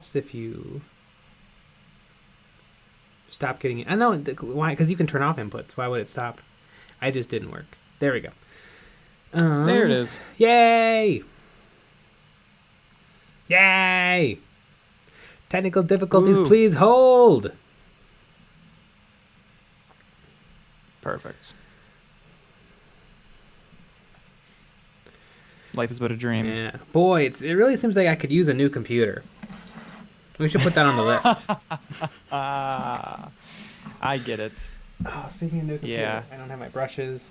stops if you stop getting it. I know why, because you can turn off inputs. Why would it stop? I just didn't work. There we go. There it is. Yay! Yay! Technical difficulties, please hold. Perfect. Life is but a dream. Yeah, boy, it really seems like I could use a new computer. We should put that on the list. I get it. Oh, speaking of new computer, Yeah. I don't have my brushes.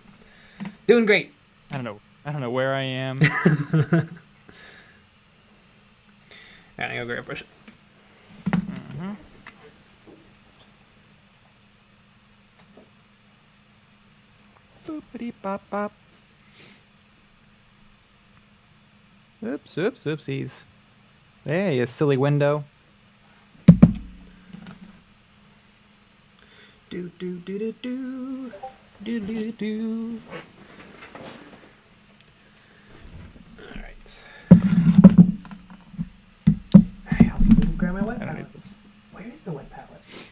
Doing great. I don't know where I am. I gotta go grab brushes. Mm-hmm. Boopity bop bop. Oops, oopsies. There, you silly window. Do do do do do do do do. All right. I also didn't grab my wet I don't palette. need this. Where is the wet palette?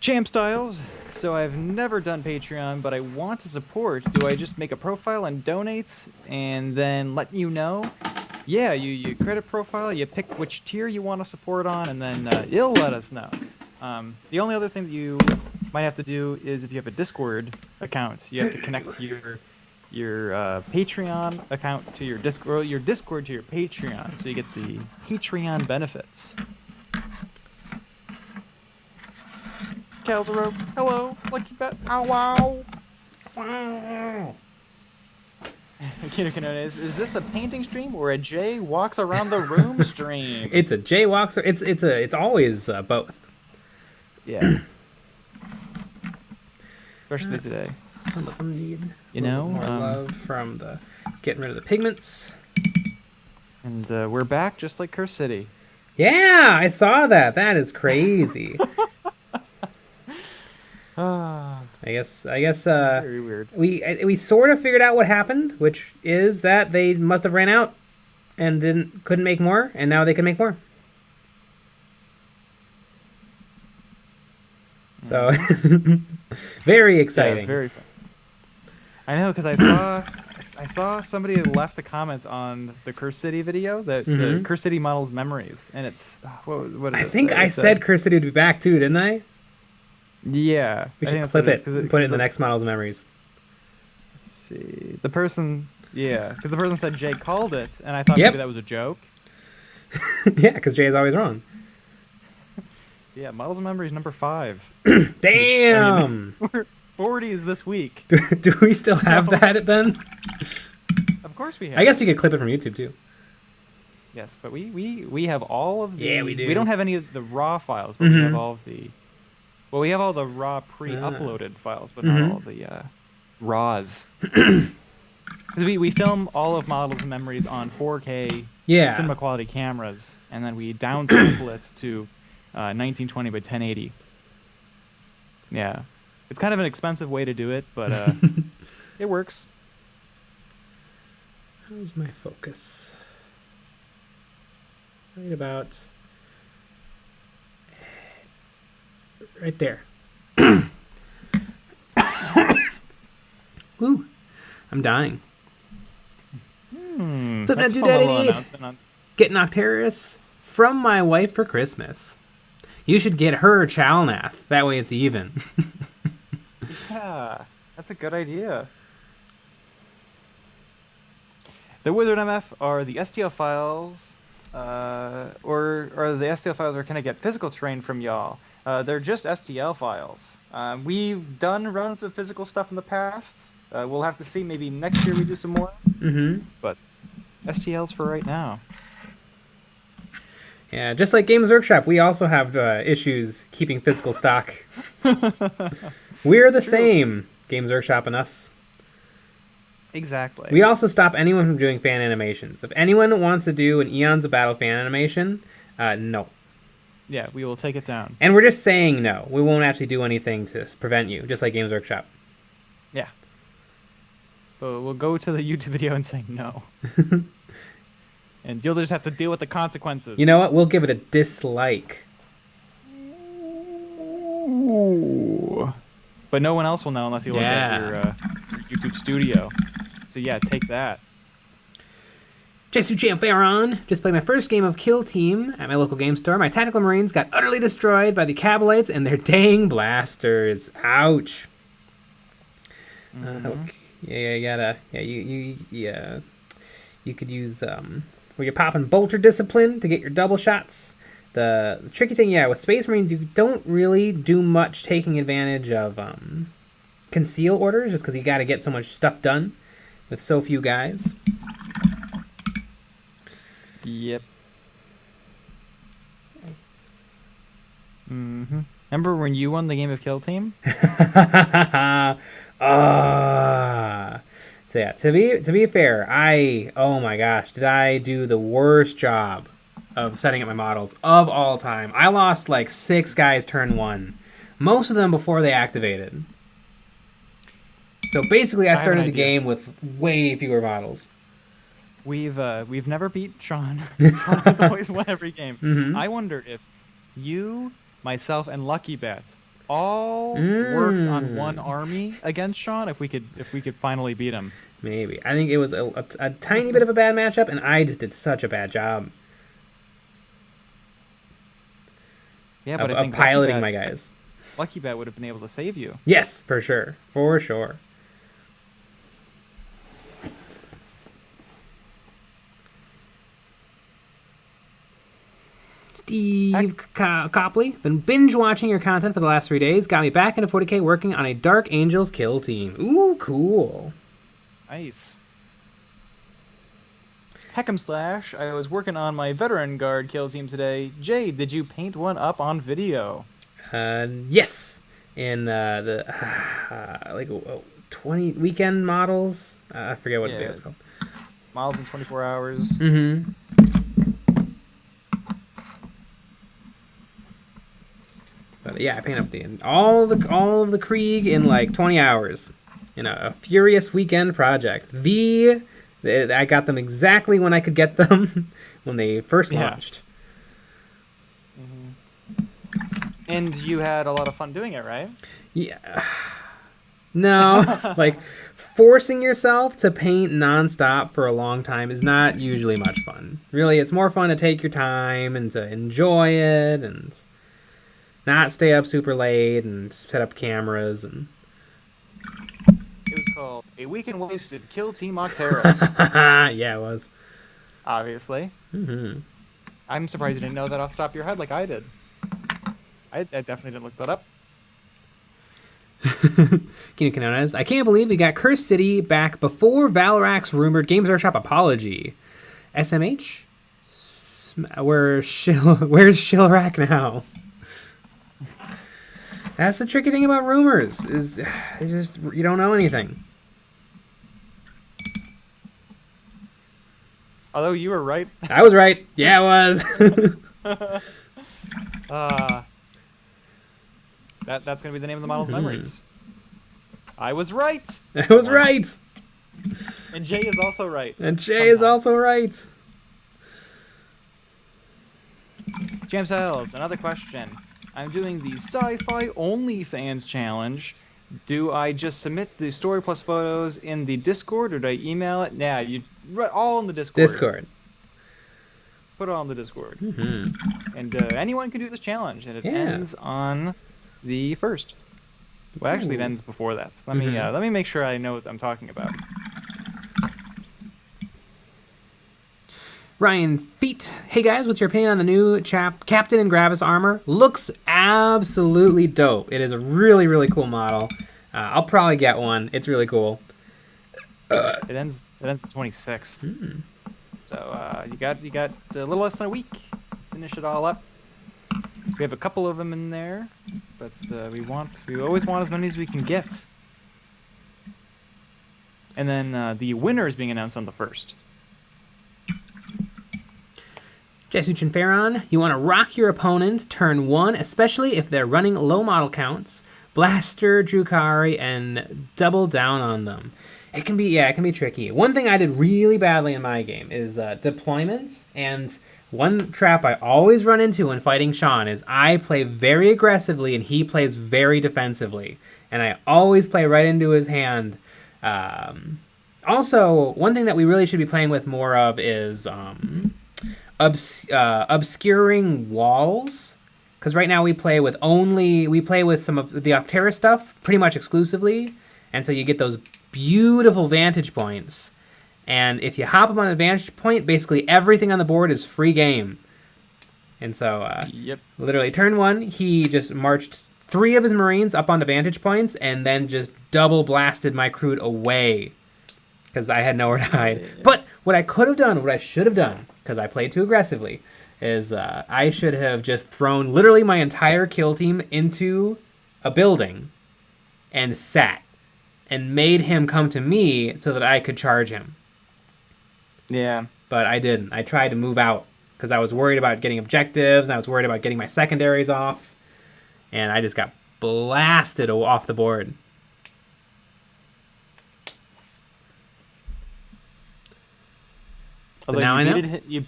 Champ Styles. So I've never done Patreon, but I want to support. Do I just make a profile and donate, and then let you know? Yeah, you create a profile, you pick which tier you want to support on, and then it'll let us know. The only other thing that you might have to do is if you have a Discord account, you have to connect your Patreon account to your Discord to your Patreon, so you get the Patreon benefits. Calzaro, hello, Lucky Bet, ow wow. Wow. Is this a painting stream or a Jay walks around the room stream? It's a Jay walks. It's always both. Yeah. Especially today. Some of them need more love from the getting rid of the pigments. And we're back just like Curse City. Yeah, I saw that. That is crazy. I guess Very weird. we sort of figured out what happened, which is that they must have ran out and couldn't make more, and now they can make more. So very exciting. Yeah, very fun. I know, because I saw somebody left a comment on the Curse City video, the Curse City models memories, and it's what I think I said Curse City would be back too, didn't I? Yeah. We should clip it and put it in the next model's memories. Let's see. The person, because the person said Jay called it, and I thought maybe that was a joke. Yeah, because Jay is always wrong. Yeah, models of memories number 5. Damn! Which, we're 40s this week. Do we still have that then? Of course we have. I guess we could clip it from YouTube too. Yes, but we have all of the... Yeah, we do. We don't have any of the raw files, but we have all of the... Well, we have all the raw pre-uploaded files, but not all the raws. Because we film all of models and memories on 4K cinema quality cameras, and then we downsample it to 1920 by 1080. Yeah, it's kind of an expensive way to do it, but it works. How's my focus? Right about... right there. Woo! I'm dying. What's up, Dude 88? Get Noctarius from my wife for Christmas. You should get her Chalnath. That way it's even. Yeah, that's a good idea. The Wizard MF are the STL files, or the STL files where can I get physical terrain from y'all? They're just STL files. We've done runs of physical stuff in the past. We'll have to see. Maybe next year we do some more. But STLs for right now. Yeah, just like Games Workshop, we also have issues keeping physical stock. We're the same, Games Workshop and us. Exactly. We also stop anyone from doing fan animations. If anyone wants to do an Eons of Battle fan animation, no. Yeah, we will take it down. And we're just saying no. We won't actually do anything to prevent you, just like Games Workshop. and you'll just have to deal with the consequences. You know what? We'll give it a dislike. Ooh. But no one else will know unless you look at your YouTube studio. So yeah, take that. Jesu Champaron just played my first game of Kill Team at my local game store. My tactical marines got utterly destroyed by the Cabalites and their dang blasters. Ouch. Okay. You could use where you're popping bolter discipline to get your double shots. The tricky thing, with Space Marines, you don't really do much taking advantage of conceal orders, just because you got to get so much stuff done with so few guys. Yep. Remember when you won the game of Kill Team? So yeah, to be fair, oh my gosh, did I do the worst job of setting up my models of all time. I lost like 6 guys turn 1. Most of them before they activated. So basically I started the game with way fewer models. We've never beat Sean. Sean has always won every game. I wonder if you, myself, and Lucky Bats all worked on one army against Sean, if we could finally beat him. Maybe. I think it was a tiny bit of a bad matchup, and I just did such a bad job. Yeah, but of I think piloting my guys. Lucky Bat would have been able to save you. Yes, for sure. For sure. Steve Copley, been binge watching your content for the last 3 days. Got me back into 40k working on a Dark Angels kill team. Ooh, cool. Nice. Heck'em Slash, I was working on my Veteran Guard kill team today. Jay, did you paint one up on video? Yes. In the 20 weekend models. I forget what it was called. Models in 24 hours. But yeah, I paint up all of the Krieg in like 20 hours. In a furious weekend project. I got them exactly when I could get them when they first launched. And you had a lot of fun doing it, right? Yeah. No, like forcing yourself to paint nonstop for a long time is not usually much fun. Really, it's more fun to take your time and to enjoy it and not stay up super late and set up cameras and. It was called A Weekend Wasted Kill Team Octeris. Yeah, it was. Obviously. I'm surprised you didn't know that off the top of your head like I did. I definitely didn't look that up. Kino Canones, I can't believe we got Cursed City back before Valorac's rumored Games Workshop apology. SMH? Where's Shilrak now? That's the tricky thing about rumors, is it's just you don't know anything. Although you were right. I was right. Yeah, I was. That's gonna be the name of the model's memories. I was right. I was right. And Jay is also right. And Jay is also right. Jam Styles, another question. I'm doing the Sci-Fi OnlyFans challenge. Do I just submit the story plus photos in the Discord, or do I email it? Nah, you all in the Discord. Put it all in the Discord. And anyone can do this challenge, and it ends on the 1st. Well, actually, it ends before that. So let me make sure I know what I'm talking about. Ryan Feet. Hey guys, what's your opinion on the new Captain and Gravis armor? Looks absolutely dope. It is a really, really cool model. I'll probably get one. It's really cool. It ends the 26th. So you got a little less than a week to finish it all up. We have a couple of them in there, but we always want as many as we can get. And then the winner is being announced on the 1st. Jesuchin Farron, you want to rock your opponent turn 1, especially if they're running low model counts, Blaster, Drukari, and double down on them. It can be tricky. One thing I did really badly in my game is deployments, and one trap I always run into when fighting Sean is I play very aggressively and he plays very defensively, and I always play right into his hand. Also, one thing that we really should be playing with more of is obscuring walls, because right now we play with some of the Octera stuff pretty much exclusively, and so you get those beautiful vantage points, and if you hop up on a vantage point, basically everything on the board is free game. And so Yep. literally turn 1 he just marched 3 of his Marines up onto vantage points and then just double blasted my crew away because I had nowhere to hide. Yeah. But what I could have done, what I should have done, because I played too aggressively, is I should have just thrown literally my entire kill team into a building and sat and made him come to me so that I could charge him. Yeah. But I didn't. I tried to move out because I was worried about getting objectives and I was worried about getting my secondaries off, and I just got blasted off the board. Although now you I know. You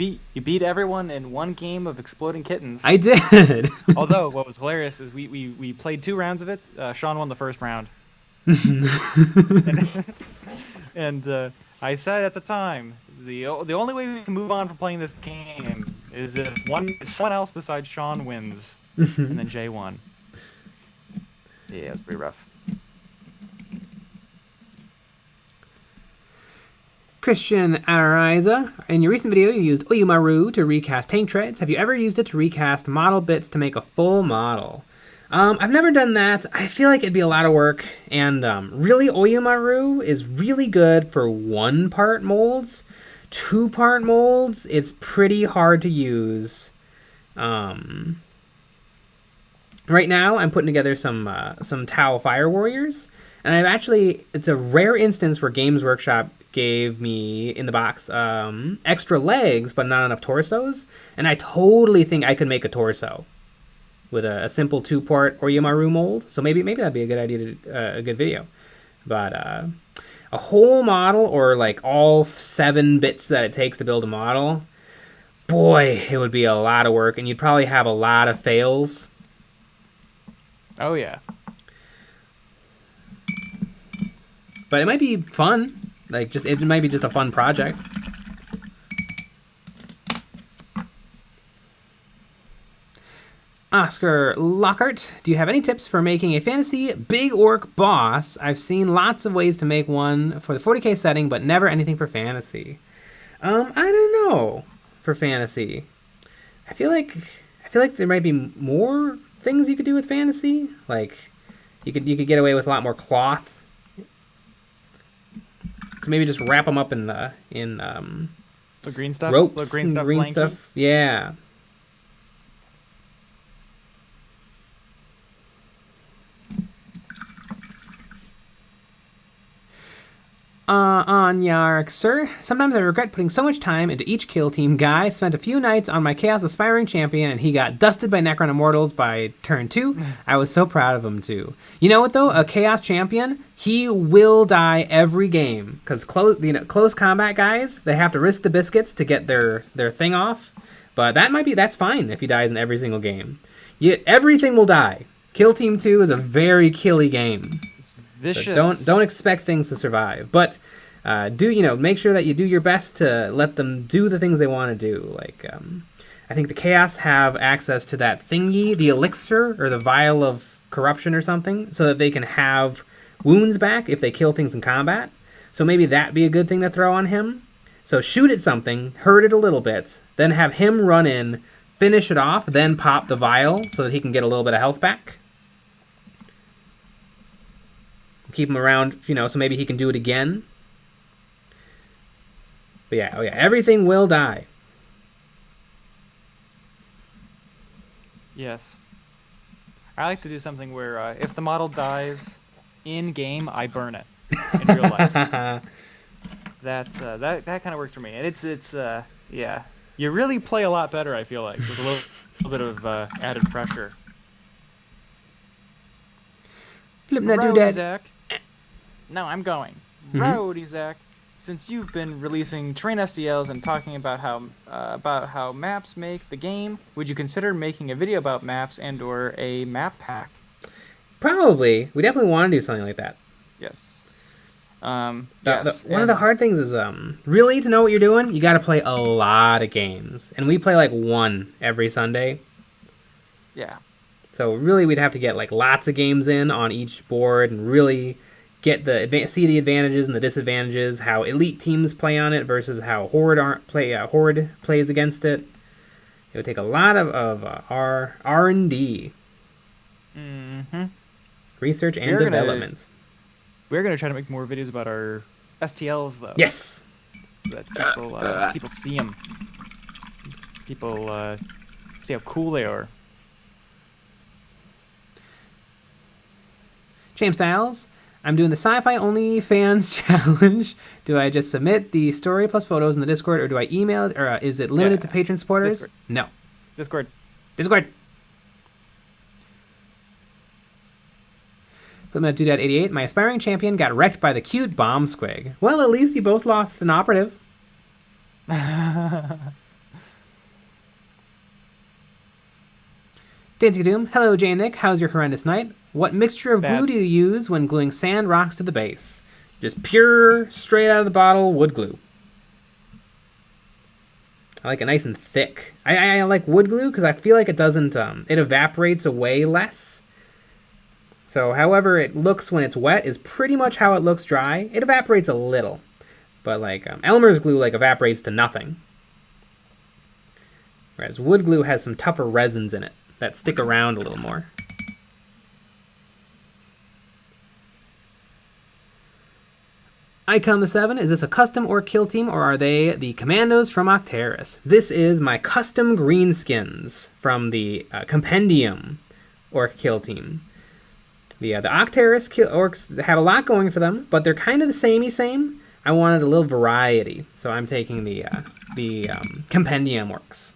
beat everyone in one game of Exploding Kittens. I did. Although what was hilarious is we played 2 rounds of it. Sean won the first round. And I said at the time, the only way we can move on from playing this game is if someone else besides Sean wins, and then Jay won. Yeah, it's pretty rough. Christian Ariza, in your recent video you used Oyumaru to recast tank treads. Have you ever used it to recast model bits to make a full model? I've never done that. I feel like it'd be a lot of work, and really Oyumaru is really good for 1-part molds. 2-part molds, it's pretty hard to use. Right now I'm putting together some Tau Fire Warriors, and it's a rare instance where Games Workshop gave me in the box extra legs but not enough torsos, and I totally think I could make a torso with a simple 2-part Oyumaru mold. So maybe that'd be a good idea a good video. But a whole model, or like all 7 bits that it takes to build a model, boy, it would be a lot of work, and you'd probably have a lot of fails. Oh yeah. But it might be fun. It might be just a fun project. Oscar Lockhart, do you have any tips for making a fantasy big orc boss? I've seen lots of ways to make one for the 40k setting, but never anything for fantasy. I don't know for fantasy. I feel like there might be more things you could do with fantasy. Like you could get away with a lot more cloth. So maybe just wrap them up in The green stuff. ropes, The green stuff. green blankie? stuff. Yeah. On Yark, sir. Sometimes I regret putting so much time into each kill team. Guy spent a few nights on my Chaos Aspiring Champion, and he got dusted by Necron Immortals by turn 2. I was so proud of him, too. You know what, though? A Chaos Champion, he will die every game. Because close combat guys, they have to risk the biscuits to get their thing off. But that's fine if he dies in every single game. Everything will die. Kill Team 2 is a very killy game. Vicious. So don't expect things to survive, but make sure that you do your best to let them do the things they want to do. Like I think the Chaos have access to that thingy, the elixir or the vial of corruption or something, so that they can have wounds back if they kill things in combat. So maybe that'd be a good thing to throw on him. So shoot at something, hurt it a little bit, then have him run in, finish it off, then pop the vial so that he can get a little bit of health back. Keep him around, so maybe he can do it again. But yeah, everything will die. Yes. I like to do something where if the model dies in game, I burn it in real life. That kind of works for me, and it's yeah. You really play a lot better, I feel like, with a little bit of added pressure. Flip that dude. Zach. No, I'm going. Rowdy Zach, since you've been releasing terrain STLs and talking about how maps make the game, would you consider making a video about maps and/or a map pack? Probably. We definitely want to do something like that. Yes. One of the hard things is really to know what you're doing, you got to play a lot of games, and we play like one every Sunday. Yeah. So really, we'd have to get like lots of games in on each board and really get see the advantages and the disadvantages, how elite teams play on it versus how Horde plays against it. It would take a lot of R&D, research and development. We're gonna try to make more videos about our STLs, though. Yes. So that people see them. People see how cool they are. James Styles, I'm doing the sci-fi only fans challenge. Do I just submit the story plus photos in the Discord, or do I email it, or is it limited to patron supporters? Discord. No. Discord. Flipnut88, my aspiring champion got wrecked by the cute bomb squig. Well, at least you both lost an operative. Dancy Doom, hello Jay and Nick, how's your horrendous night? What mixture of glue do you use when gluing sand rocks to the base? Just pure, straight out of the bottle wood glue. I like it nice and thick. I like wood glue because I feel like it doesn't, it evaporates away less. So however it looks when it's wet is pretty much how it looks dry. It evaporates a little. But like Elmer's glue like evaporates to nothing. Whereas wood glue has some tougher resins in it that stick around a little more. Icon the 7, is this a custom or kill team, or are they the commandos from Octeris? This is my custom greenskins from the Compendium Orc kill team. The Octeris orcs have a lot going for them, but they're kind of the same. I wanted a little variety, so I'm taking the Compendium orcs.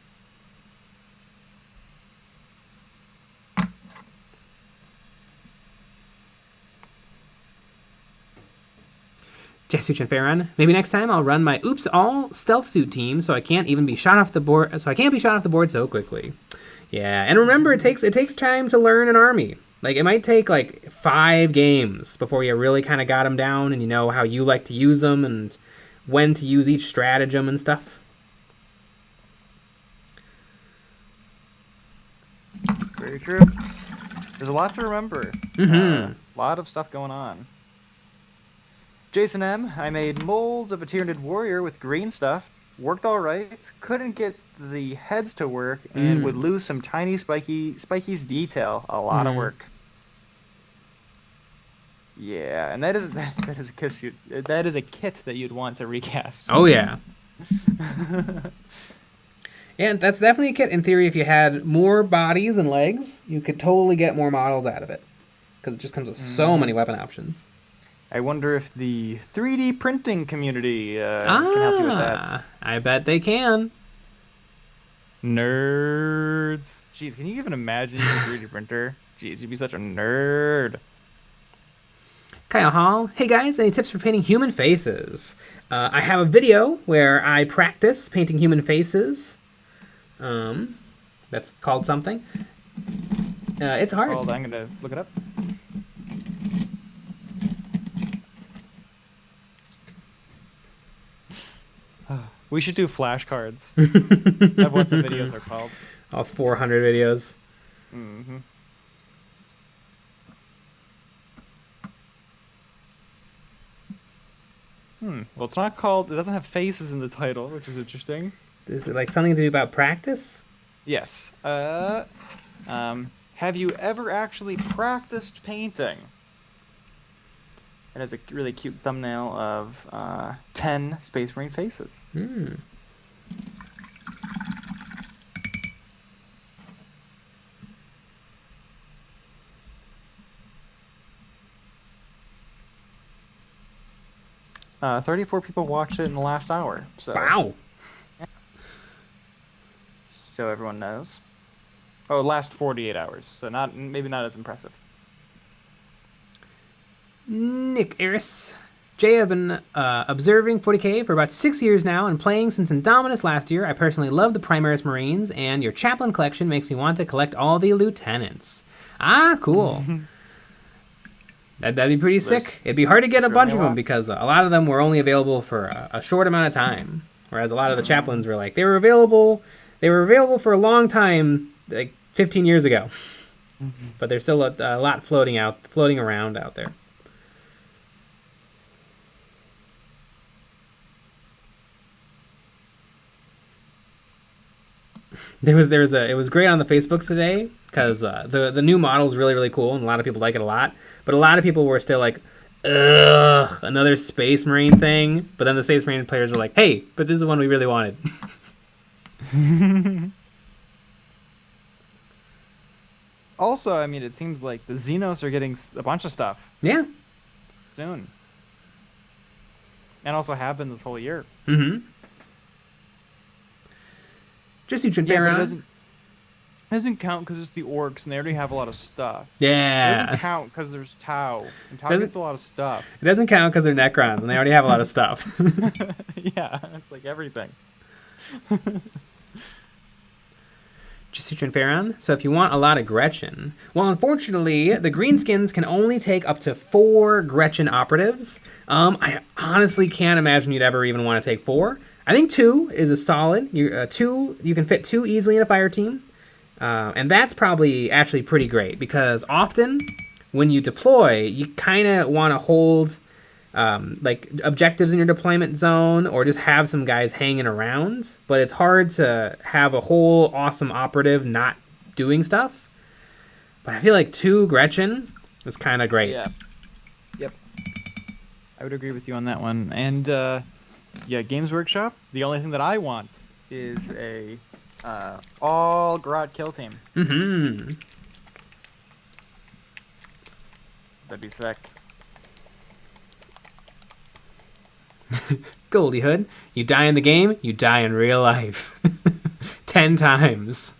Jesuch and Farron. Maybe next time I'll run my oops all stealth suit team so I can't be shot off the board so quickly. Yeah, and remember it takes time to learn an army. Like it might take like 5 games before you really kind of got them down and you know how you like to use them and when to use each stratagem and stuff. Very true. There's a lot to remember. A lot of stuff going on. Jason M, I made molds of a Tyranid warrior with green stuff. Worked all right. Couldn't get the heads to work and would lose some tiny spiky's detail. A lot of work. Yeah, and that is a kit that you'd want to recast. Oh yeah. And that's definitely a kit. In theory, if you had more bodies and legs, you could totally get more models out of it because it just comes with so many weapon options. I wonder if the 3D printing community can help you with that. I bet they can. Nerds. Jeez, can you even imagine using a 3D printer? Jeez, you'd be such a nerd. Kyle Hall. Hey guys, any tips for painting human faces? I have a video where I practice painting human faces. That's called something. It's hard. I'm going to look it up. We should do flashcards of what the videos are called. All 400 videos. Well, it's not called... It doesn't have faces in the title, which is interesting. Is it like something to do about practice? Yes. Have you ever actually practiced painting? It has a really cute thumbnail of 10 Space Marine faces. 34 people watched it in the last hour. So. Wow. So everyone knows. Oh, last 48 hours. So maybe not as impressive. Nick Eris. Jay, I've been observing 40k for about 6 years now and playing since Indominus last year. I personally love the Primaris Marines, and your Chaplain collection makes me want to collect all the lieutenants. Ah, cool. That'd be pretty sick. It'd be hard to get a bunch of them because a lot of them were only available for a short amount of time, whereas a lot of the Chaplains were like, they were available for a long time, like 15 years ago. But there's still a lot floating around out there. It was great on the Facebooks today because the new model is really, really cool and a lot of people like it a lot. But a lot of people were still like, ugh, another Space Marine thing. But then the Space Marine players were like, hey, but this is one we really wanted. Also, I mean, it seems like the Xenos are getting a bunch of stuff. Yeah. Soon. And also have been this whole year. Mm-hmm. Just you it doesn't count because it's the orcs and they already have a lot of stuff. Yeah. It doesn't count because there's Tau. And Tau gets a lot of stuff. It doesn't count because they're Necrons and they already have a lot of stuff. Yeah, it's like everything. Jasutran Pharaon. So if you want a lot of Gretchen, well, unfortunately, the greenskins can only take up to 4 Gretchen operatives. I honestly can't imagine you'd ever even want to take 4. I think 2 is a solid. You can fit 2 easily in a fire team, and that's probably actually pretty great because often when you deploy, you kind of want to hold like objectives in your deployment zone or just have some guys hanging around, but it's hard to have a whole awesome operative not doing stuff. But I feel like 2 Gretchen is kind of great. Yeah. Yep. I would agree with you on that one. And yeah, Games Workshop, the only thing that I want is a all Grot kill team. Mm-hmm. That'd be sick. Goldie Hood, you die in the game, you die in real life. 10 times.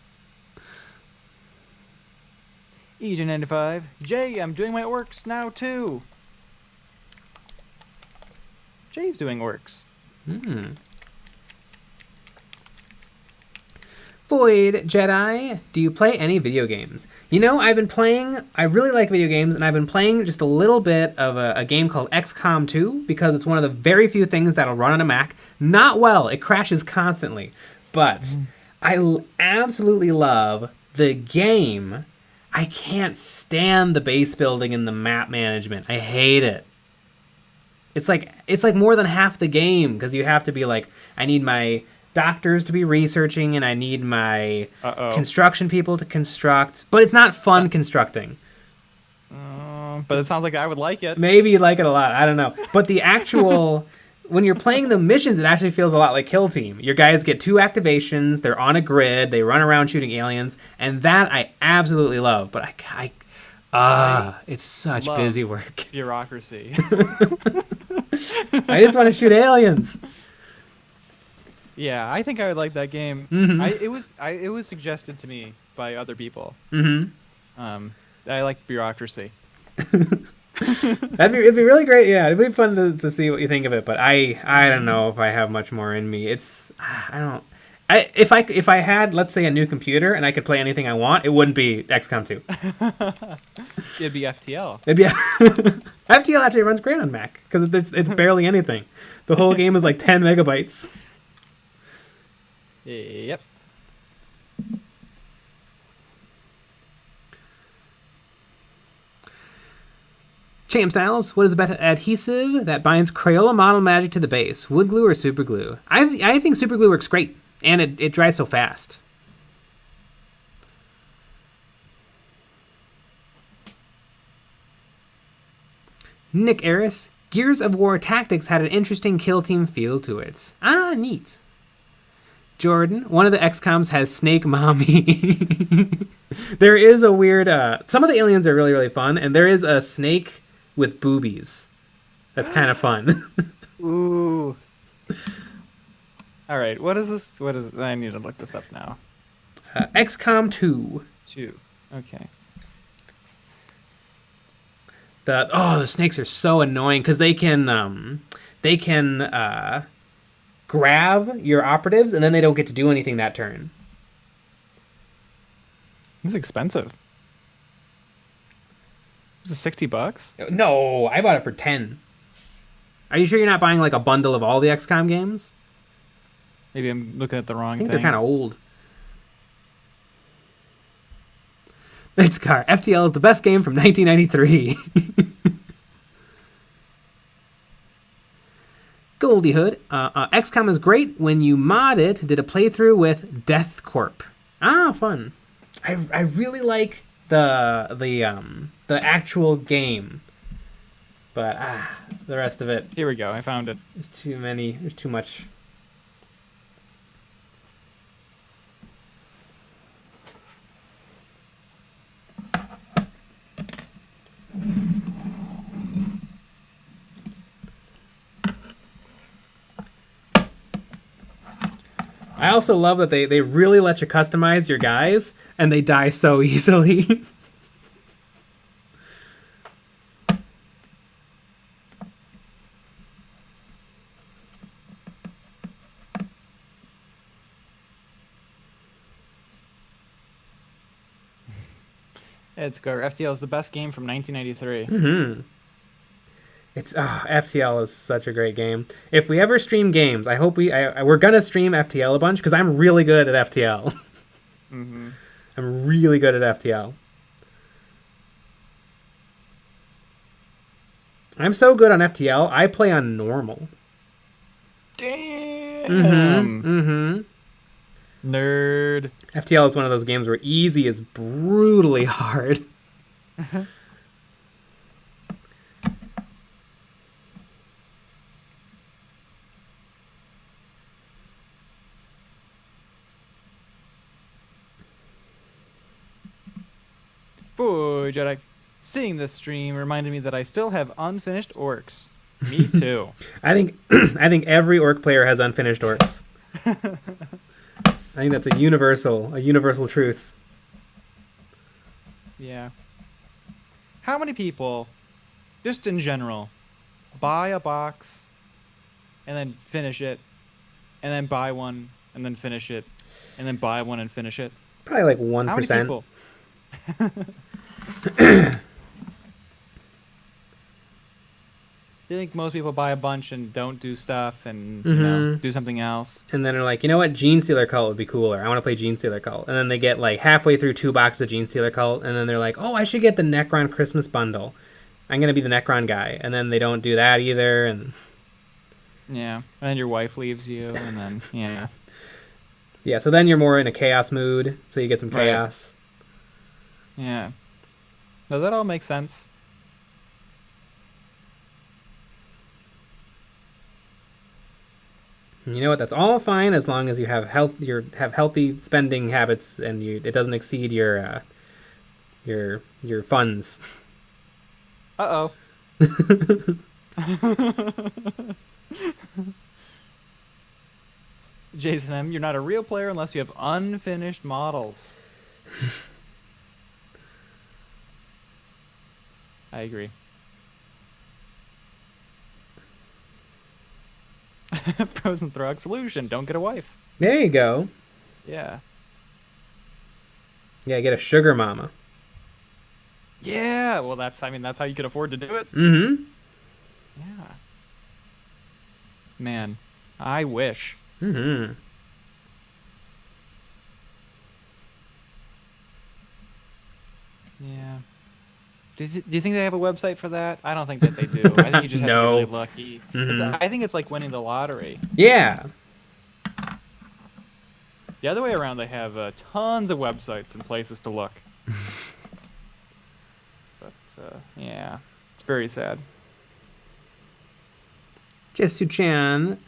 EJ95, Jay, I'm doing my orcs now too. Jay's doing orcs. Void Jedi, do you play any video games? You know, I really like video games, and I've been playing just a little bit of a game called XCOM 2, because it's one of the very few things that'll run on a Mac. Not well, it crashes constantly, but I absolutely love the game. I can't stand the base building and the map management. I hate it. It's like more than half the game, because you have to be like, I need my doctors to be researching, and I need my construction people to construct. But it's not fun constructing. But it sounds like I would like it. Maybe you like it a lot. I don't know. But the actual... when you're playing the missions, it actually feels a lot like Kill Team. Your guys get 2 activations. They're on a grid. They run around shooting aliens. And that I absolutely love. But it's such busy work. Bureaucracy. I just want to shoot aliens. Yeah, I think I would like that game. Mm-hmm. It was suggested to me by other people. Mm-hmm. I like bureaucracy. It'd be really great. Yeah, it'd be fun to see what you think of it. But I don't know if I have much more in me. If I had, let's say, a new computer and I could play anything I want, it wouldn't be XCOM 2. It'd be FTL. FTL actually runs great on Mac because it's barely anything. The whole game is like 10 megabytes. Yep. Champ Styles, what is the best adhesive that binds Crayola model magic to the base? Wood glue or super glue? I think super glue works great, and it dries so fast. Nick Eris, Gears of War Tactics had an interesting kill team feel to it. Ah, neat. Jordan, one of the XCOMs has Snake Mommy. There is a weird... some of the aliens are really, really fun, and there is a snake with boobies. That's kind of fun. Ooh. All right, what is this? I need to look this up now. XCOM 2. 2. Okay. The snakes are so annoying because they can grab your operatives and then they don't get to do anything that turn. It's expensive. Is it $60? No, I bought it for 10. Are you sure you're not buying like a bundle of all the XCOM games? Maybe I'm looking at the wrong I think thing. they're kind of old. It's car. FTL is the best game from 1993. Goldie Hood. XCOM is great when you mod it. Did a playthrough with Death Corp. Ah, fun. I really like the actual game, but the rest of it. Here we go. I found it. There's too many. There's too much. I also love that they really let you customize your guys, and they die so easily. It's good. FTL is the best game from 1993. Mm-hmm. It's FTL is such a great game. If we ever stream games, I hope we're gonna stream FTL a bunch because I'm really good at FTL. Mm-hmm. I'm really good at FTL. I'm so good on FTL. I play on normal. Damn. Mm-hmm. Nerd. FTL is one of those games where easy is brutally hard. Boy, Jedi. Seeing this stream reminded me that I still have unfinished orcs. Me too. I think every orc player has unfinished orcs. I think that's a universal truth. Yeah. How many people, just in general, buy a box and then finish it, and then buy one and then finish it, and then buy one and finish it? Probably like 1%. How many people? I think most people buy a bunch and don't do stuff and you know, do something else. And then they're like, you know what, Gene Stealer Cult would be cooler. I want to play Gene Stealer Cult. And then they get like halfway through 2 boxes of Gene Stealer Cult, and then they're like, oh, I should get the Necron Christmas bundle. I'm gonna be the Necron guy. And then they don't do that either. And yeah, and then your wife leaves you, and then yeah. Yeah, so then you're more in a chaos mood, so you get some chaos. Right. Yeah. Does that all make sense? You know what? That's all fine as long as you have have healthy spending habits and it doesn't exceed your funds. Uh-oh. Jason M., you're not a real player unless you have unfinished models. I agree. Frozen Throg solution. Don't get a wife. There you go. Yeah. Yeah, get a sugar mama. Yeah. Well, that's how you can afford to do it. Mm-hmm. Yeah. Man, I wish. Mm-hmm. Yeah. Do you think they have a website for that? I don't think that they do. I think you just have to be really lucky. I think it's like winning the lottery. Yeah. The other way around, they have tons of websites and places to look. But yeah, it's very sad. Jesu-chan,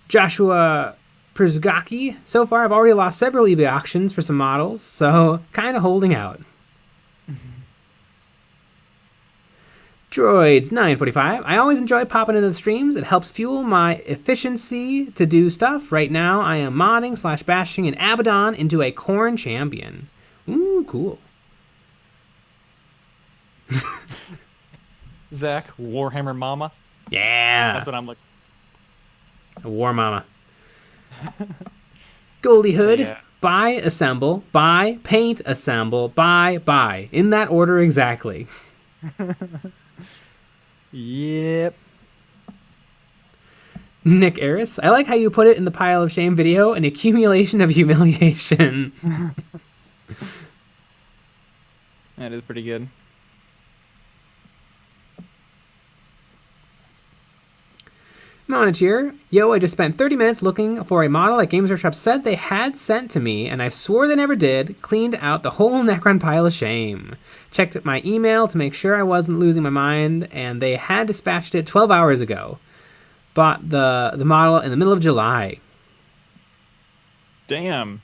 Joshua Przgaki. So far, I've already lost several eBay auctions for some models, so kind of holding out. Droids 945. I always enjoy popping into the streams. It helps fuel my efficiency to do stuff. Right now, I am modding / bashing an Abaddon into a Khorne champion. Ooh, cool. Zach, Warhammer Mama. Yeah. That's what I'm looking. A war mama. Goldie Hood. Yeah. Buy, assemble, buy, paint, assemble, buy. In that order exactly. Yep. Nick Eris. I like how you put it in the pile of shame video, an accumulation of humiliation. That is pretty good. Monitor. Yo, I just spent 30 minutes looking for a model that Games Workshop said they had sent to me, and I swore they never did. Cleaned out the whole Necron pile of shame. Checked my email to make sure I wasn't losing my mind, and they had dispatched it 12 hours ago. Bought the model in the middle of July. Damn.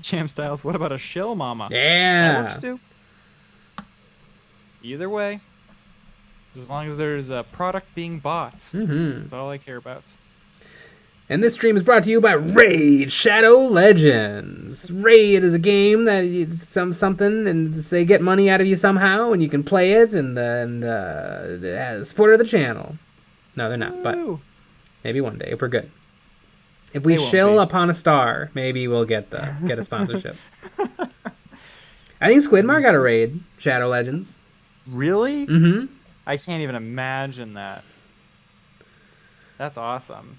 Jam Styles, what about a shill mama? That Yeah. works too. Either way, as long as there's a product being bought, that's all I care about. And this stream is brought to you by Raid Shadow Legends. Raid is a game that something, and they get money out of you somehow, and you can play it, and supporter of the channel. No, they're not, but Woo. maybe one day if we're good. If we They won't shill be. upon a star, maybe we'll get a sponsorship. I think Squidmar got a Raid Shadow Legends. Really? Mm-hmm. I can't even imagine that. That's awesome.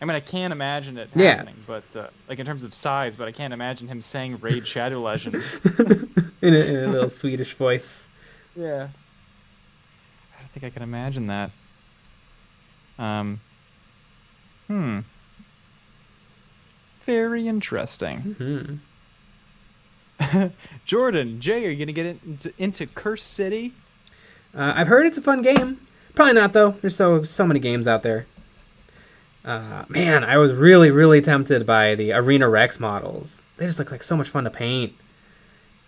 I mean, I can't imagine it Yeah. happening, but like in terms of size, but I can't imagine him saying Raid Shadow Legends. in a little Swedish voice. Yeah. I don't think I can imagine that. Very interesting. Jordan, Jay, are you gonna get into Curse City? I've heard it's a fun game. Probably not though. There's so many games out there. Man, I was really tempted by the Arena Rex models. They just look like so much fun to paint.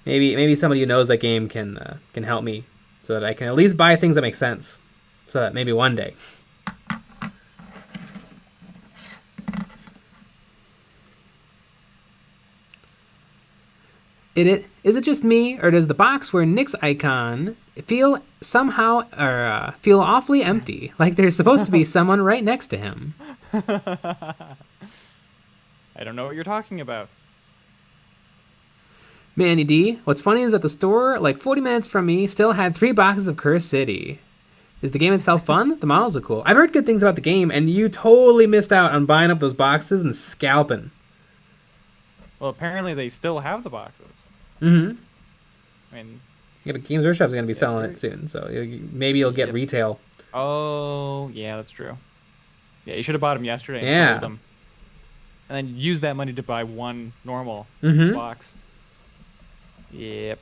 Maybe somebody who knows that game can help me so that I can at least buy things that make sense. So that maybe one day. Is it just me, or does the box where Nick's icon feel awfully empty, like there's supposed to be someone right next to him? I don't know what you're talking about. Manny D, what's funny is that the store, like 40 minutes from me, still had 3 boxes of Curse City. Is the game itself fun? The models are cool. I've heard good things about the game, and you totally missed out on buying up those boxes and scalping. Well, apparently they still have the boxes. Mm-hmm. I mean, Yeah, but Games Workshop's going to be That's selling right. it soon, so maybe you'll get Yep. retail. oh yeah, that's true. Yeah, you should have bought them yesterday and Yeah. sold them, and then use that money to buy one normal Mm-hmm. box. Yep.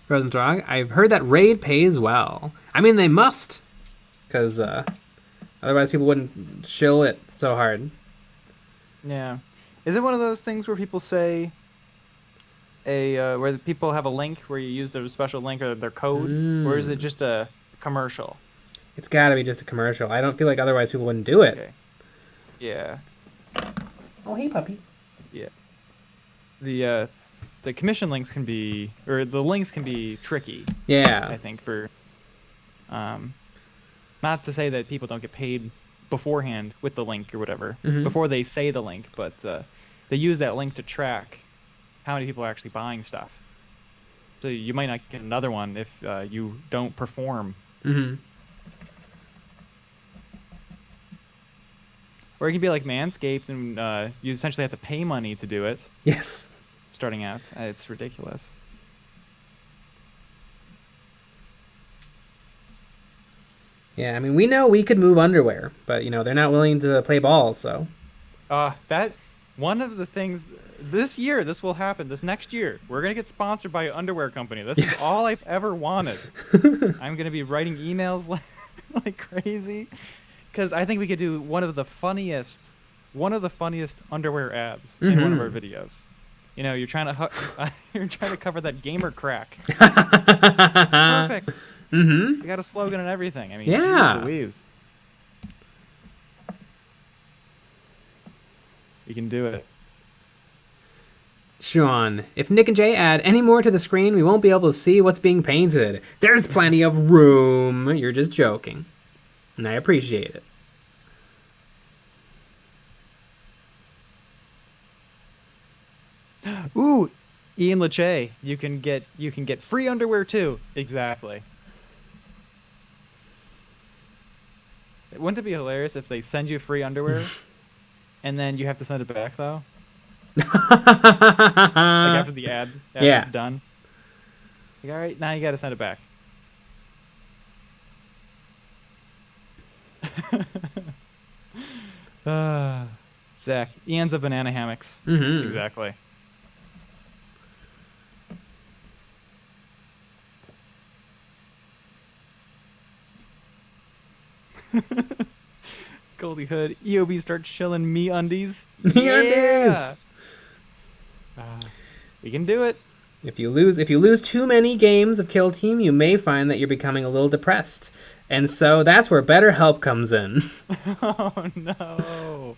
Frozen Frog, I've heard that Raid pays well. I mean, they must, because otherwise people wouldn't shill it so hard. Yeah. Is it one of those things where people say where the people have a link where you use their special link or their code, or is it just a commercial? It's got to be just a commercial. I don't feel like otherwise people wouldn't do it. Okay. Yeah. Oh, hey, puppy. Yeah. The commission links can be, or the links can be tricky, I Yeah. think, for not to say that people don't get paid beforehand with the link or whatever, Mhm. before they say the link, but they use that link to track how many people are actually buying stuff. So you might not get another one if you don't perform. Mm-hmm. Or it can be like Manscaped, and you essentially have to pay money to do it, Yes. starting out. It's ridiculous. Yeah, I mean, we know we could move underwear, but, they're not willing to play ball, so. That one of the things this year, this will happen. This next year, we're gonna get sponsored by an underwear company. This Yes. is all I've ever wanted. I'm gonna be writing emails like crazy, because I think we could do one of the funniest underwear ads in one of our videos. You know, you're trying to you're trying to cover that gamer crack. Mm-hmm. Perfect. We got a slogan and everything. I mean, geez Yeah. Louise. You can do it. Sean, if Nick and Jay add any more to the screen, we won't be able to see what's being painted. There's plenty of room. You're just joking. And I appreciate it. Ooh, Ian Lachey. You can get free underwear too. Exactly. Wouldn't it be hilarious if they send you free underwear and then you have to send it back though? Like after the ad, after it's done. Like, all right, now you got to send it back. Zach, Ian's of banana hammocks. Mm-hmm. Exactly. Goldie Hood, EOB starts chilling me undies. Me undies. We can do it. If you lose too many games of Kill Team, you may find that you're becoming a little depressed. And so that's where BetterHelp comes in. Oh no.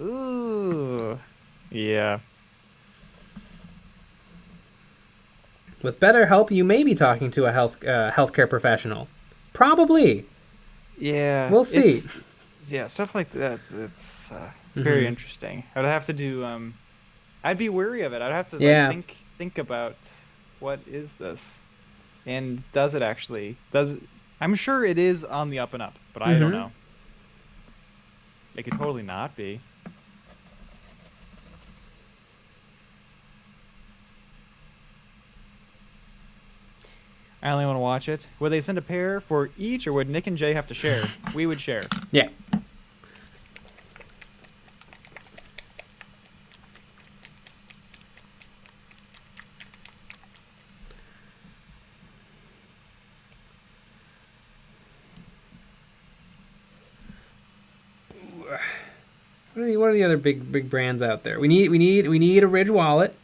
Ooh. Yeah. With BetterHelp, you may be talking to a healthcare professional. Probably. Yeah. We'll see. Yeah, stuff like that. It's very interesting. I'd have to do. I'd be wary of it. I'd have to think about what is this, and does it actually? I'm sure it is on the up and up, but I don't know. It could totally not be. I only want to watch it. Would they send a pair for each, or would Nick and Jay have to share? We would share. Yeah. What are the other big brands out there? We need a Ridge wallet.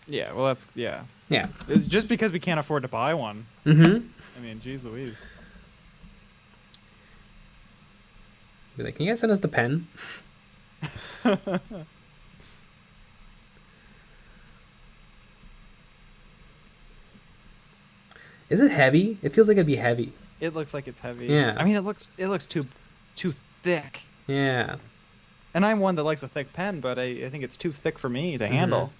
Yeah, well that's yeah. Yeah. It's just because we can't afford to buy one. Mm-hmm. I mean, geez Louise. Be like, can you guys send us the pen? Is it heavy? It feels like it'd be heavy. It looks like it's heavy. Yeah. I mean, it looks too thick. Yeah. And I'm one that likes a thick pen, but I think it's too thick for me to handle.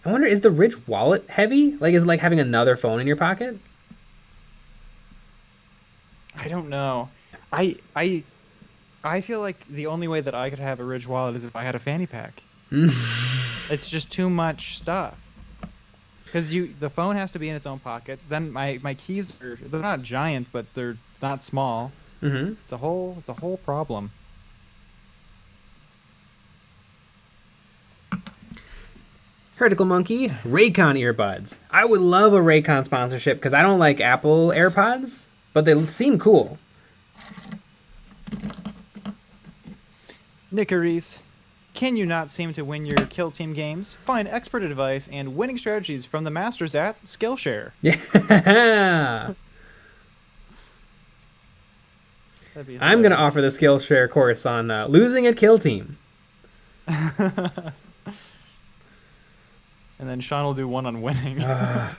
I wonder, is the Ridge wallet heavy? Like, is it like having another phone in your pocket? I don't know. I feel like the only way that I could have a Ridge wallet is if I had a fanny pack. It's just too much stuff. Because the phone has to be in its own pocket. Then my keys they're not giant, but they're not small. Mm-hmm. It's a whole problem. Hertical Monkey, Raycon earbuds. I would love a Raycon sponsorship because I don't like Apple AirPods, but they seem cool. Nickeries, can you not seem to win your Kill Team games? Find expert advice and winning strategies from the masters at Skillshare. Yeah. I'm going to offer the Skillshare course on losing at Kill Team. And then Sean will do one on winning. Yeah,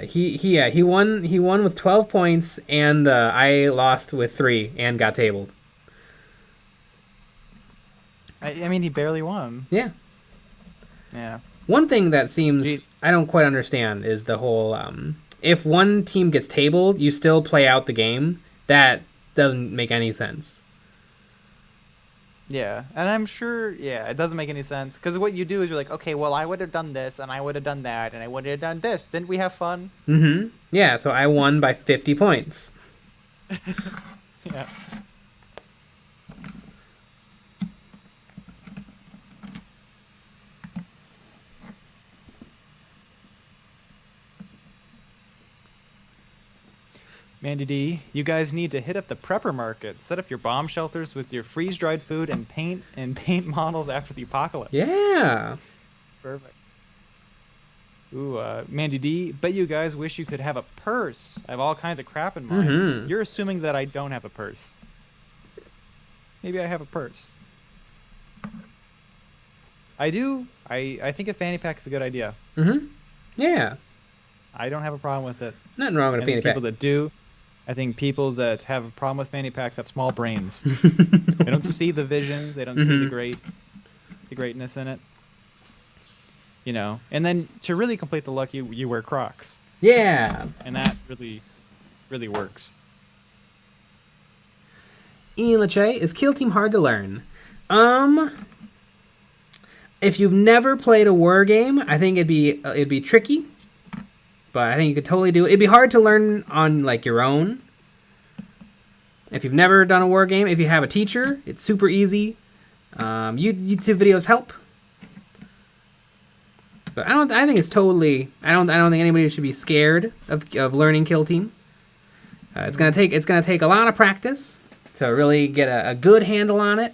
he won with 12 points, and I lost with 3 and got tabled. I mean, he barely won. Yeah. Yeah. One thing that seems I don't quite understand is the whole if one team gets tabled, you still play out the game. That doesn't make any sense. Yeah, and I'm sure, it doesn't make any sense. Because what you do is you're like, okay, well, I would have done this, and I would have done that, and I would have done this. Didn't we have fun? Mm-hmm. Yeah, so I won by 50 points. Yeah. Mandy D, you guys need to hit up the prepper market. Set up your bomb shelters with your freeze-dried food and paint models after the apocalypse. Yeah. Perfect. Ooh, Mandy D, bet you guys wish you could have a purse. I have all kinds of crap in mind. Mm-hmm. You're assuming that I don't have a purse. Maybe I have a purse. I do. I think a fanny pack is a good idea. Mm-hmm. Yeah. I don't have a problem with it. Nothing wrong with a fanny pack. People that do, I think people that have a problem with fanny packs have small brains. They don't see the vision. They don't see the greatness in it. You know, and then to really complete the look, you wear Crocs. Yeah. And that really works. Ian Lachey, is Kill Team hard to learn? If you've never played a war game, I think it'd be tricky. But I think you could totally do it. It'd be hard to learn on like your own. If you've never done a war game, if you have a teacher, it's super easy. YouTube videos help. But I think it's totally. I don't think anybody should be scared of learning Kill Team. It's gonna take a lot of practice to really get a good handle on it.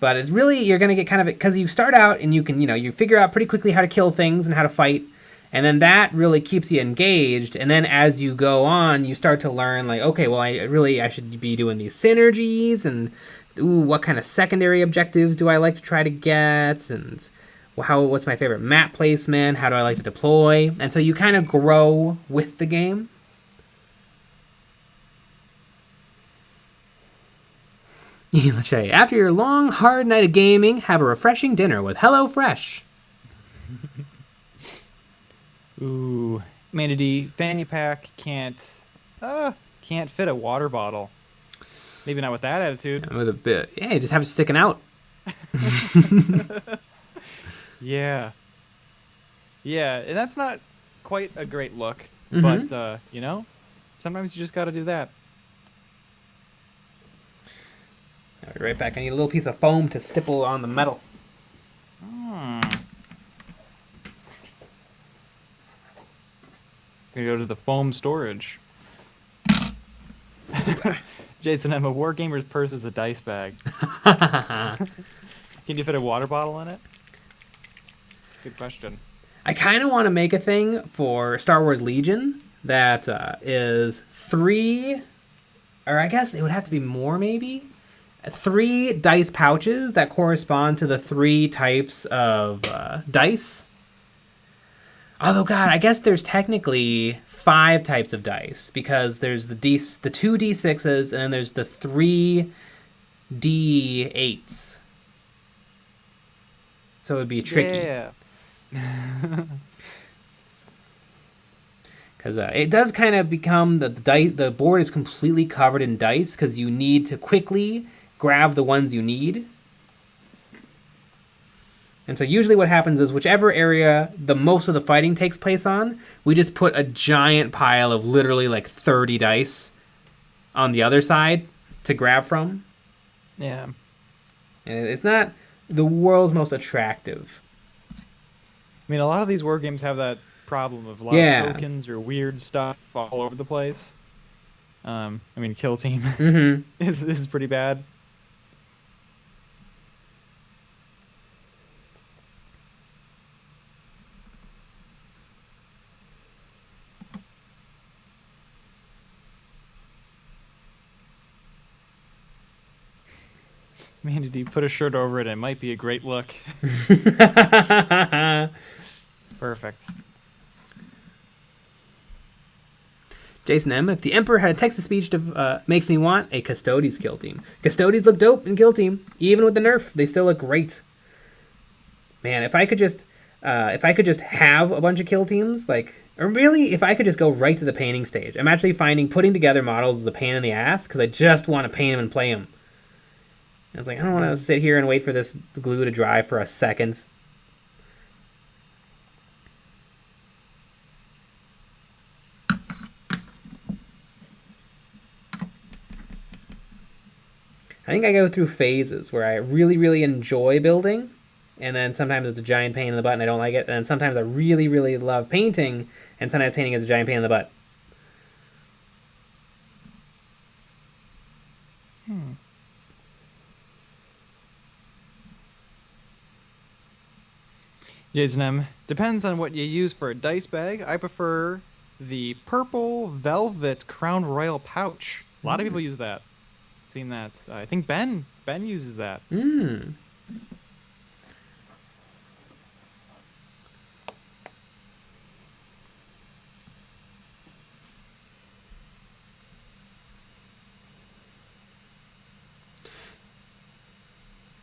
But it's really, you're gonna get kind of, because you start out and you figure out pretty quickly how to kill things and how to fight, and then that really keeps you engaged. And then as you go on, you start to learn like, okay, well, I should be doing these synergies, and what kind of secondary objectives do I like to try to get, and what's my favorite map placement, how do I like to deploy, and so you kind of grow with the game. After your long, hard night of gaming, have a refreshing dinner with HelloFresh. Ooh, Mandy D, fanny pack can't fit a water bottle. Maybe not with that attitude. With a bit, yeah, you just have it sticking out. Yeah, and that's not quite a great look, Mm-hmm. but sometimes you just got to do that. I'll be right back. I need a little piece of foam to stipple on the metal. Gonna go to the foam storage. Jason M, a wargamer's purse is a dice bag. Can you fit a water bottle in it? Good question. I kind of want to make a thing for Star Wars Legion that is 3, or I guess it would have to be more maybe, 3 dice pouches that correspond to the 3 types of dice. Although, God, I guess there's technically 5 types of dice, because there's the 2 D6s, and then there's the 3 D8s. So it would be tricky. Yeah. Because it does kind of become the board is completely covered in dice, because you need to quickly grab the ones you need. And so usually what happens is whichever area the most of the fighting takes place on, we just put a giant pile of literally like 30 dice on the other side to grab from. Yeah. And it's not the world's most attractive. I mean, a lot of these war games have that problem of a lot of tokens or weird stuff all over the place. I mean, Kill Team is pretty bad. Man, did he put a shirt over it? It might be a great look. Perfect. Jason M, if the Emperor had a text-to-speech makes me want a Custodes Kill Team. Custodes look dope in Kill Team. Even with the nerf, they still look great. Man, if I could just have a bunch of Kill Teams, or really, if I could just go right to the painting stage. I'm actually finding putting together models is a pain in the ass, because I just want to paint them and play them. I was like, I don't want to sit here and wait for this glue to dry for a second. I think I go through phases where I really, really enjoy building, and then sometimes it's a giant pain in the butt and I don't like it, and then sometimes I really, really love painting, and sometimes painting is a giant pain in the butt Jason M. Depends on what you use for a dice bag. I prefer the purple velvet Crown Royal pouch. A lot of people use that. Seen that. I think Ben uses that.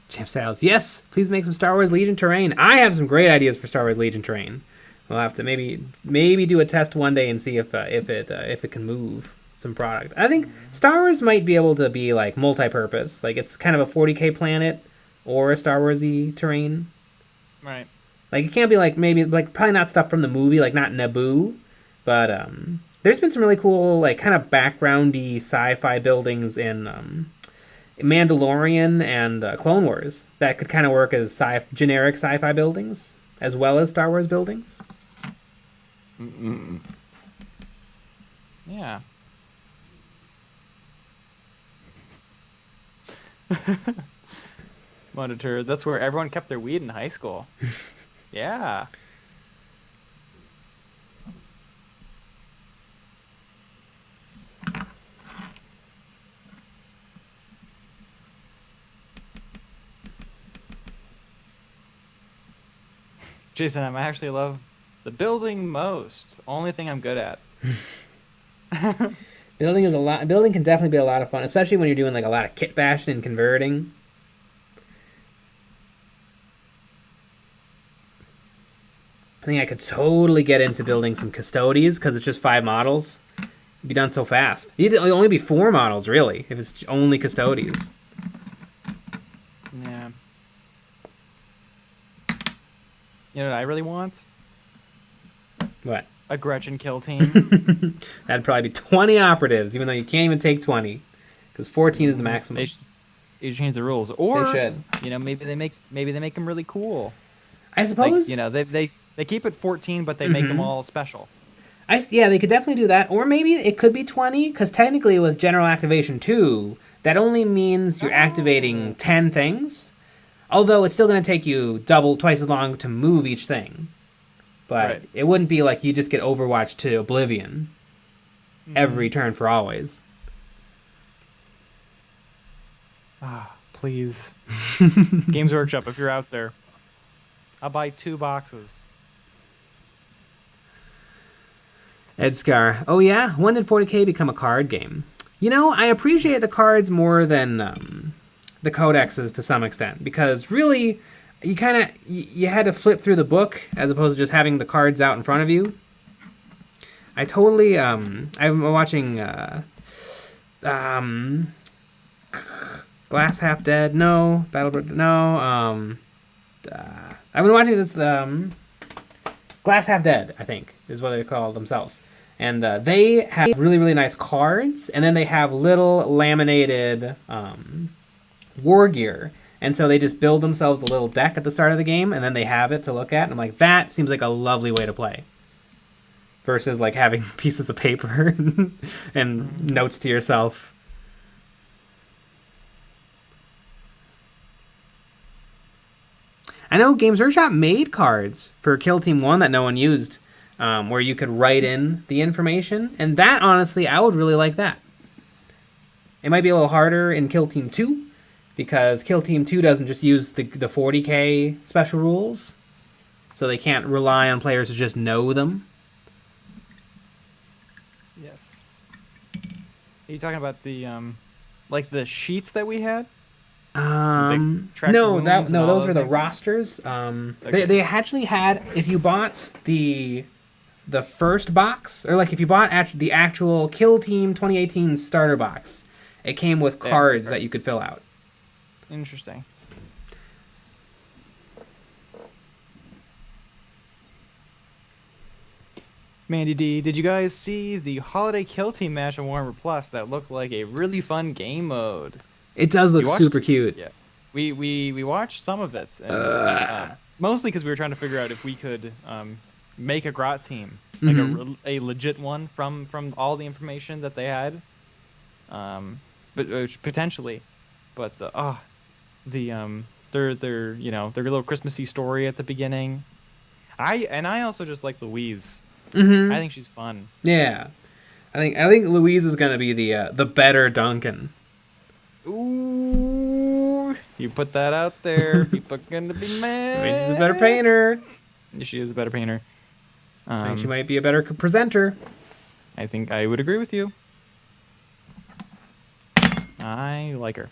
Champ Styles, yes, please make some Star Wars Legion terrain. I have some great ideas for Star Wars Legion terrain. We'll have to maybe do a test one day and see if it can move some product. I think Star Wars might be able to be like multi-purpose, like it's kind of a 40k planet or a Star Warsy terrain. Right. Like it can't be like maybe like probably not stuff from the movie, like not Naboo, but there's been some really cool like kind of backgroundy sci-fi buildings in Mandalorian and Clone Wars that could kind of work as generic sci-fi buildings as well as Star Wars buildings. Yeah. Monitor, that's where everyone kept their weed in high school. Yeah. Jason, I actually love the building most. Only thing I'm good at. Building can definitely be a lot of fun, especially when you're doing like a lot of kit bashing and converting. I think I could totally get into building some custodies because it's just 5 models. It'd be done so fast. It'd only be 4 models really if it's only custodies. Yeah. You know what I really want? What? A Gretchen kill team. That'd probably be 20 operatives, even though you can't even take 20, because 14 is the maximum. They should change the rules, or they should. You know, maybe they make them really cool. I suppose. Like, you know, they keep it 14, but they make them all special. Yeah, they could definitely do that, or maybe it could be 20, because technically with General Activation 2, that only means you're activating 10 things. Although it's still going to take you twice as long to move each thing. But right. It wouldn't be like you just get Overwatch to Oblivion every turn for always. Ah, please. Games Workshop, if you're out there, I'll buy 2 boxes. Edscar, oh yeah? When did 40k become a card game? You know, I appreciate the cards more than the codexes to some extent, because really you had to flip through the book as opposed to just having the cards out in front of you. I totally I'm watching Glass Half Dead, no, I've been watching this Glass Half Dead, I think is what they call themselves. And they have really, really nice cards, and then they have little laminated war gear. And so they just build themselves a little deck at the start of the game, and then they have it to look at. And I'm like, that seems like a lovely way to play. Versus like having pieces of paper and notes to yourself. I know Games Workshop made cards for Kill Team 1 that no one used, where you could write in the information. And that, honestly, I would really like that. It might be a little harder in Kill Team 2, because Kill Team 2 doesn't just use the 40k special rules, so they can't rely on players to just know them. Yes. Are you talking about the like the sheets that we had? Those were the rosters. Okay. They actually had, if you bought the first box, or like if you bought the actual Kill Team 2018 starter box, it came with cards that you could fill out. Interesting. Mandy D, did you guys see the Holiday Kill Team match on Warhammer Plus that looked like a really fun game mode? It does look super cute. Yeah. We watched some of it, and, mostly because we were trying to figure out if we could make a Grot team, like a legit one from all the information that they had. but potentially. But their little Christmassy story at the beginning. I also just like Louise. Mm-hmm. I think she's fun. Yeah, I think Louise is gonna be the better Duncan. Ooh, you put that out there, people are gonna be mad. I mean, she's a better painter. She is a better painter. I think she might be a better presenter. I think I would agree with you. I like her.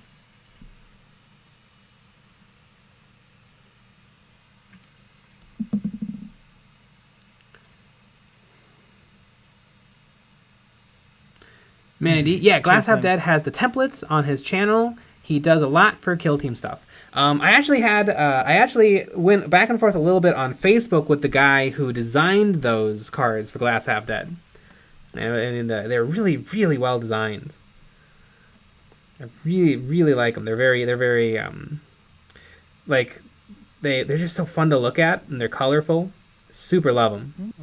Manny D. Yeah, Glass Half Dead has the templates on his channel. He does a lot for Kill Team stuff. I actually went back and forth a little bit on Facebook with the guy who designed those cards for Glass Half Dead, and they're really, really well designed. I really, really like them. They're very like they're just so fun to look at, and they're colorful. Super love them.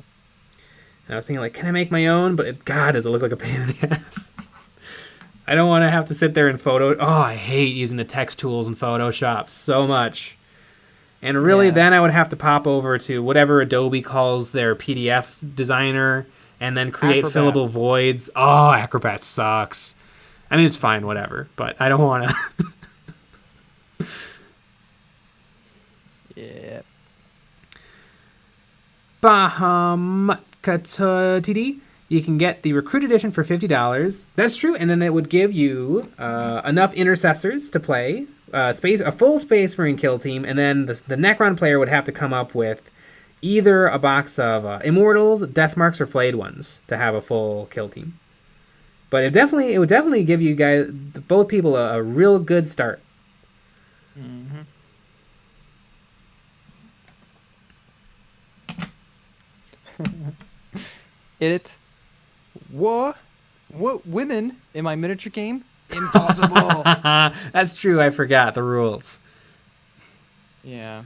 And I was thinking, like, can I make my own? But God, does it look like a pain in the ass. I don't want to have to sit there and Oh, I hate using the text tools in Photoshop so much. And really, then I would have to pop over to whatever Adobe calls their PDF designer and then create fillable voids. Oh, Acrobat sucks. I mean, it's fine, whatever. But I don't want to. Yeah. TD, you can get the Recruit Edition for $50. That's true, and then it would give you enough intercessors to play, a full Space Marine kill team, and then the Necron player would have to come up with either a box of Immortals, Deathmarks, or Flayed Ones to have a full kill team. But it would definitely give you guys, both people, a real good start. Mm-hmm. What women in my miniature game? Impossible. That's true. I forgot the rules. Yeah.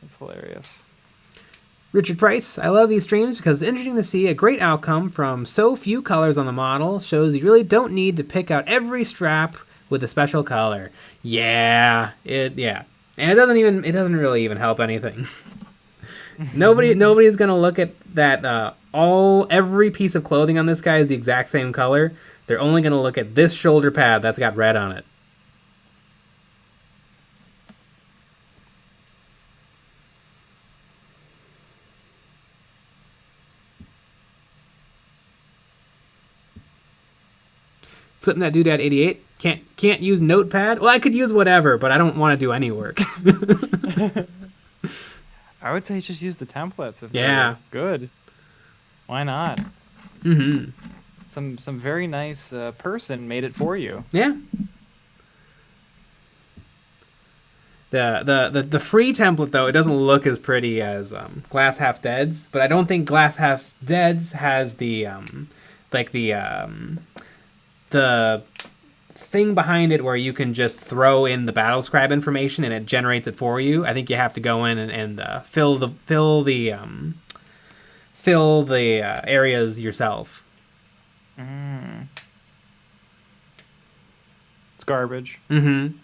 That's hilarious. Richard Price, I love these streams because it's interesting to see a great outcome from so few colors on the model. Shows you really don't need to pick out every strap with a special color. Yeah. And it doesn't really even help anything. Nobody's gonna look at that. Every piece of clothing on this guy is the exact same color. They're only gonna look at this shoulder pad that's got red on it. Flipping that doodad 88. Can't use Notepad. Well, I could use whatever, but I don't want to do any work. I would say just use the templates if they're good. Why not? Mm-hmm. Some very nice person made it for you. Yeah. The free template, though, it doesn't look as pretty as Glass Half Dead's, but I don't think Glass Half Dead's has the thing behind it where you can just throw in the battle scribe information and it generates it for you. I think you have to go in and fill the areas yourself. It's garbage. Mm-hmm.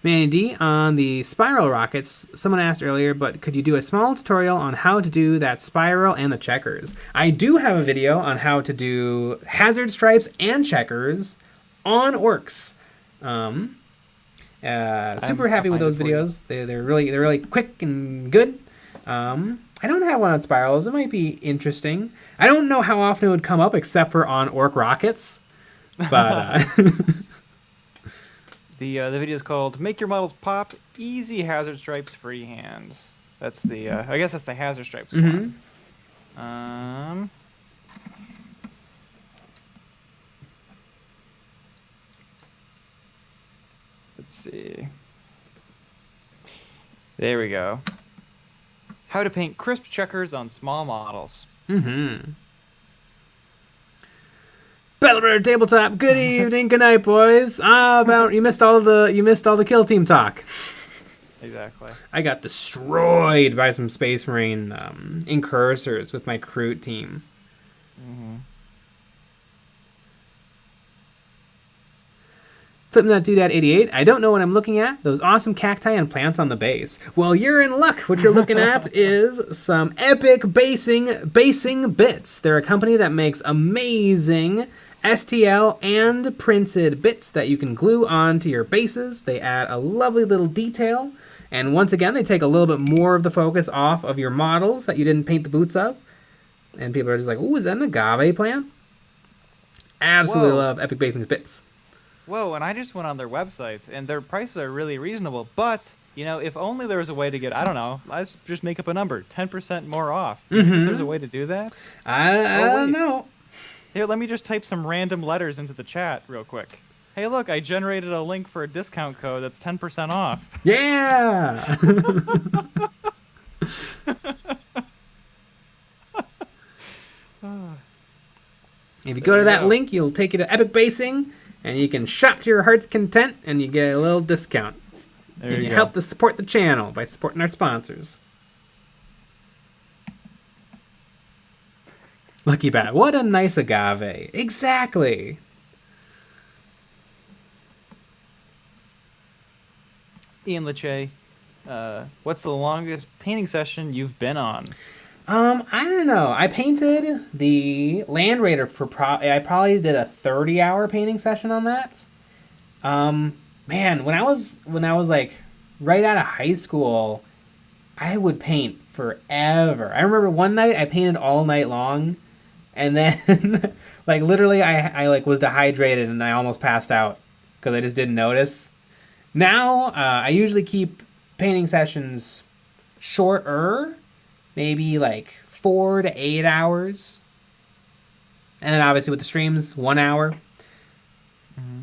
Manny D, on the spiral rockets, someone asked earlier, but could you do a small tutorial on how to do that spiral and the checkers? I do have a video on how to do hazard stripes and checkers on orcs. Super happy with those videos. They're really quick and good. I don't have one on spirals. It might be interesting. I don't know how often it would come up except for on orc rockets, but. The video is called "Make Your Models Pop: Easy Hazard Stripes Freehand." That's the I guess that's the hazard stripes one. Let's see. There we go. How to paint crisp checkers on small models. Battle Reddit tabletop. Good evening, good night, boys. You missed all the kill team talk. Exactly. I got destroyed by some Space Marine incursors with my crew team. Mm-hmm. Flipnut88, I don't know what I'm looking at. Those awesome cacti and plants on the base. Well, you're in luck. What you're looking at is some epic basing bits. They're a company that makes amazing STL and printed bits that you can glue onto your bases. They add a lovely little detail. And once again, they take a little bit more of the focus off of your models that you didn't paint the boots of. And people are just like, ooh, is that an agave plant? Absolutely love epic basing bits. Whoa, and I just went on their websites, and their prices are really reasonable. But, you know, if only there was a way to get, I don't know, let's just make up a number, 10% more off. If there's a way to do that? I don't know. Here, let me just type some random letters into the chat real quick. Hey, look, I generated a link for a discount code that's 10% off. Yeah! If you go to that link, you'll take you to Epic Basing, and you can shop to your heart's content, and you get a little discount. There and you go. help to support the channel by supporting our sponsors. Lucky Bat, what a nice agave. Exactly. Ian Leche, what's the longest painting session you've been on? I don't know. I painted the Land Raider for I probably did a 30-hour painting session on that. Man, when I was like right out of high school, I would paint forever. I remember one night I painted all night long, and then like literally I like was dehydrated and I almost passed out because I just didn't notice. Now I usually keep painting sessions shorter. Maybe like 4 to 8 hours. And then obviously with the streams, 1 hour. Mm-hmm.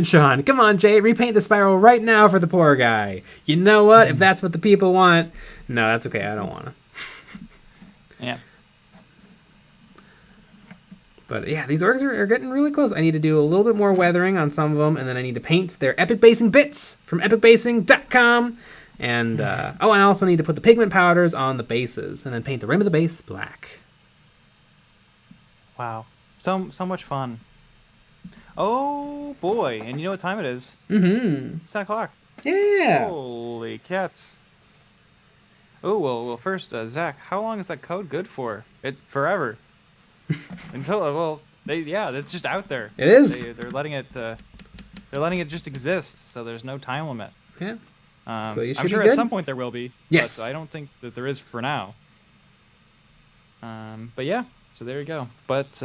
Sean, come on, Jay, repaint the spiral right now for the poor guy. You know what? If that's what the people want. No, that's okay. I don't want to. Yeah. But yeah, these orgs are getting really close. I need to do a little bit more weathering on some of them, and then I need to paint their epic basing bits from epicbasing.com. And and I also need to put the pigment powders on the bases, and then paint the rim of the base black. Wow. So much fun. Oh boy, and you know what time it is? Mm-hmm. It's 10 o'clock. Yeah. Holy cats. Oh, well, first, Zach, how long is that code good for? Forever. Until, that's just out there. It is. They're letting it just exist, so there's no time limit. Yeah. So you should I'm sure be good. at some point there will be. Yes. But I don't think that there is for now. But yeah, so there you go. But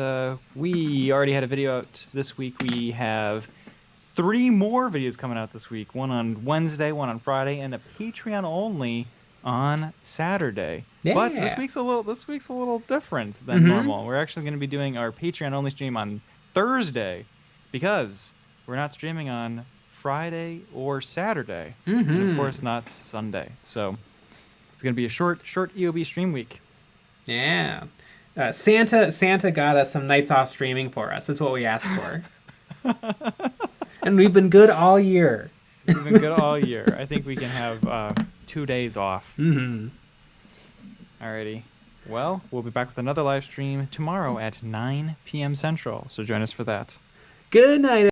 we already had a video out this week. We have 3 more videos coming out this week. One on Wednesday, one on Friday, and a Patreon only on Saturday. Yeah. But this week's a little different than normal. We're actually going to be doing our Patreon only stream on Thursday because we're not streaming on Friday or Saturday, and of course not Sunday. So it's going to be a short EOB stream week. Yeah. Santa got us some nights off streaming for us. That's what we asked for. And we've been good all year. We've been good all year. I think we can have 2 days off. Mm-hmm. Alrighty. Well, we'll be back with another live stream tomorrow at 9 p.m. Central. So join us for that. Good night.